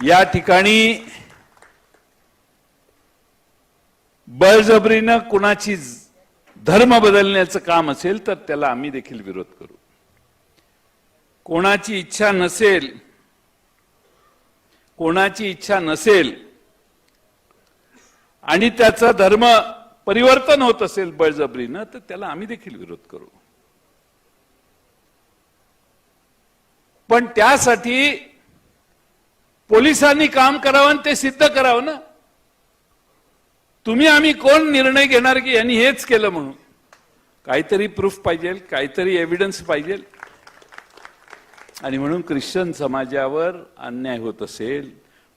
या ठिकाणी बळजबरीनं कुणाची धर्म बदलण्याचं काम असेल तर त्याला आम्ही देखील विरोध करू. कोणाची इच्छा नसेल आणि त्याचा धर्म परिवर्तन होत असेल बळजबरीनं तर त्याला आम्ही देखील विरोध करू. पण त्यासाठी पोलिसांनी काम करावं आणि ते सिद्ध करावं ना. तुम्ही आम्ही कोण निर्णय घेणार की यांनी हेच केलं म्हणून? काहीतरी प्रूफ पाहिजे, काहीतरी एव्हिडन्स पाहिजे. आणि म्हणून ख्रिश्चन समाजावर अन्याय होत असेल,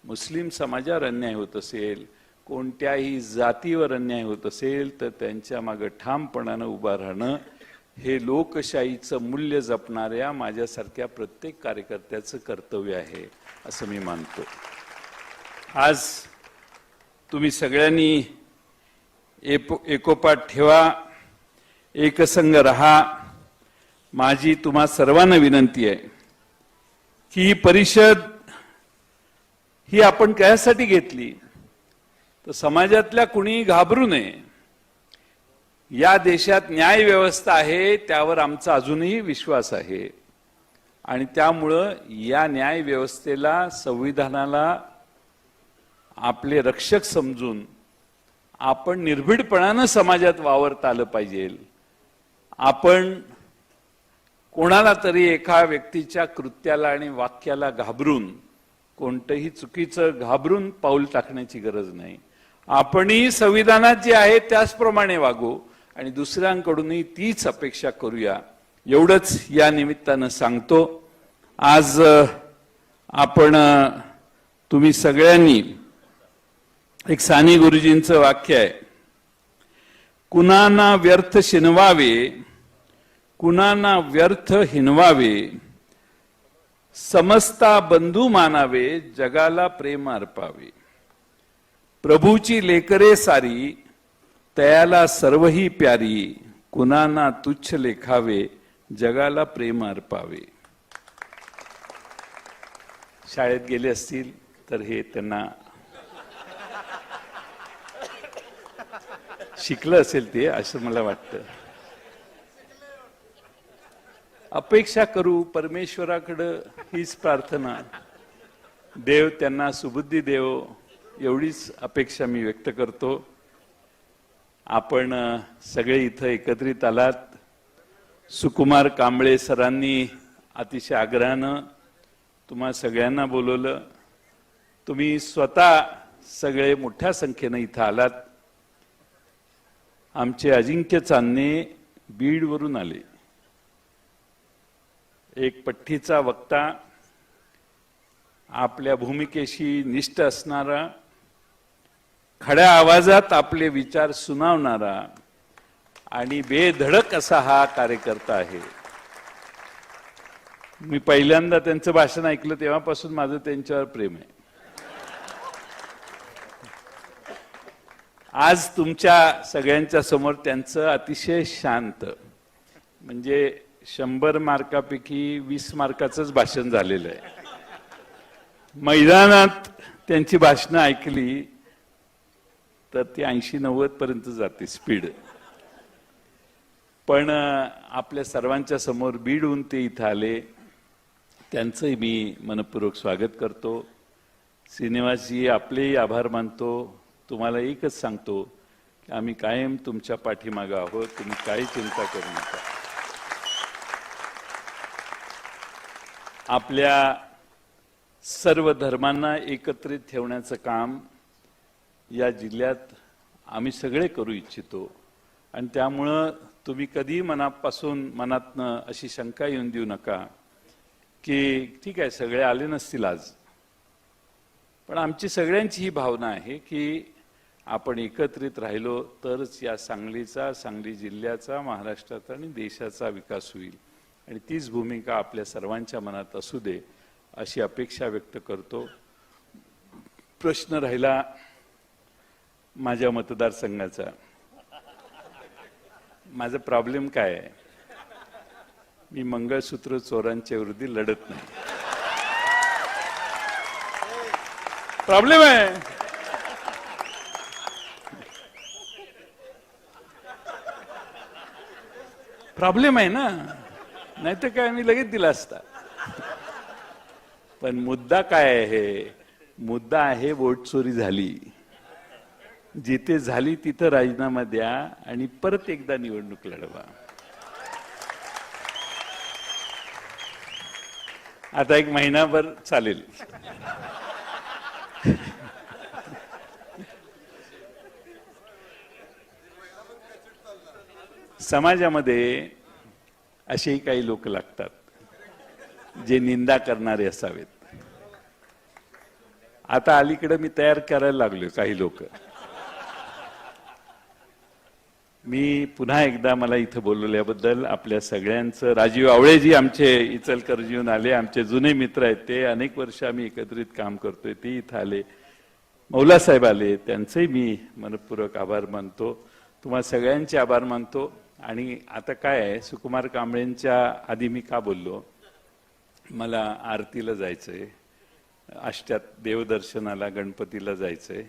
मुस्लिम समाजावर अन्याय होत असेल, कोणत्याही जातीवर अन्याय होत असेल तर त्यांच्या मागे ठामपणानं उभा राहणं हे लोकशाहीचं मूल्य जपणाऱ्या माझ्यासारख्या प्रत्येक कार्यकर्त्याचं कर्तव्य आहे असं मी मानतो. आज तुम्ही सगळ्यांनी एकोपाट ठेवा, एकसंघ रहा. माझी तुम्हा सर्वांना विनंती आहे की ही परिषद ही आपण कशासाठी घेतली तर समाजातल्या कुणी घाबरू नये. या देशात न्याय व्यवस्था आहे त्यावर आमचा अजूनही विश्वास आहे आणि त्यामुळं या न्याय व्यवस्थेला, संविधानाला आपले रक्षक समजून आपण निर्भीडपणानं समाजात वावरता आलं पाहिजे. आपण कोणाला तरी एका व्यक्तीच्या कृत्याला आणि वाक्याला घाबरून, कोणतंही चुकीचं घाबरून पाऊल टाकण्याची गरज नाही. आपणही संविधानात जे आहे त्याचप्रमाणे वागू आणि दुसऱ्यांकडूनही तीच अपेक्षा करूया एवढंच या निमित्तानं सांगतो. आज आपण तुम्ही सगळ्यांनी एक साने गुरुजींचं वाक्य आहे, कुणाना व्यर्थ शिनवावे, कुणाना व्यर्थ हिनवावे, समस्ता बंधू मानावे, जगाला प्रेम अर्पावे. प्रभूची लेकरे सारी, तयाला सर्वही प्यारी, कुणाना तुच्छ लेखावे, जगाला प्रेम अर्पावे. शाळेत गेले असतील तर हे त्यांना शिकलं असेल ते, असं मला वाटतं. अपेक्षा करू परमेश्वराकडं हीच प्रार्थना, देव त्यांना सुबुद्धी देव एवढीच अपेक्षा मी व्यक्त करतो. आपण सगळे इथं एकत्रित आलात. सुकुमार कांबळे सरांनी अतिशय आग्रहानं तुम्हा सगळ्यांना बोलवलं. तुम्ही स्वतः सगळे मोठ्या संख्येनं इथं आलात. आमचे अजिंक्य चांदणे बीडवरून आले. एक पट्टीचा वक्ता, आपल्या भूमिकेशी निष्ठ असणारा, खड्या आवाजात आपले विचार सुनावणारा आणि बेधडक असा हा कार्यकर्ता आहे. मी पहिल्यांदा त्यांचं भाषण ऐकलं तेव्हापासून माझं त्यांच्यावर प्रेम आहे. आज तुमच्या सगळ्यांच्या समोर त्यांचं अतिशय शांत, म्हणजे 100 मार्कापैकी 20 मार्काचंच भाषण झालेलं आहे. मैदानात त्यांची भाषणं ऐकली तर ती 80-90 पर्यंत जाते स्पीड. पण आपल्या सर्वांच्या समोर बीडहून ते इथं आले, त्यांचंही मी मनपूर्वक स्वागत करतो. श्रीनिवासजी, आपलेही आभार मानतो. तुम्हाला एकच सांगतो की आम्ही कायम तुमच्या पाठीमागे आहोत, तुम्ही काही चिंता करू नका. आपल्या सर्व धर्मांना एकत्रित ठेवण्याचं काम या जिल्ह्यात आम्ही सगळे करू इच्छितो आणि त्यामुळं तुम्ही कधी मनातनं अशी शंका येऊन देऊ नका की ठीक आहे सगळे आले नसतील आज, पण आमची सगळ्यांची ही भावना आहे की आपण एकत्रित राहिलो तरच या सांगली जिल्ह्याचा, महाराष्ट्राचा आणि देशाचा विकास होईल आणि तीच भूमिका आपल्या सर्वांच्या मनात असू दे अशी अपेक्षा व्यक्त करतो. प्रश्न राहिला माझ्या मतदारसंघाचा. माझा प्रॉब्लेम काय आहे? मी मंगळसूत्र चोरांच्या विरोधी लढत नाही. प्रॉब्लेम आहे. प्रॉब्लेम आहे ना, नाहीतर काय मी लगेच दिला असता. पण मुद्दा काय आहे? मुद्दा आहे वोट चोरी झाली. जिथे झाली तिथं राजीनामा द्या आणि परत एकदा निवडणूक लढवा. आता एक महिनाभर चालेल. समाजामध्ये असेही काही लोक लागतात जे निंदा करणारे असावेत. आता अलीकडे मी तयार करायला लागलोय काही लोक. मी पुन्हा एकदा मला इथं बोलवल्याबद्दल आपल्या सगळ्यांचं, राजीव आवळेजी आमचे इचलकरंजीहून आले, आमचे जुने मित्र आहेत, ते अनेक वर्ष आम्ही एकत्रित काम करतोय, ते इथं आले, मौलासाहेब आले, त्यांचेही मी मनपूर्वक आभार मानतो. तुम्हाला सगळ्यांचे आभार मानतो. आणि आता काय आहे, सुकुमार कांबळेंच्या आधी मी का बोललो, मला आरतीला जायचंय, अष्ट्यात देवदर्शनाला गणपतीला जायचंय,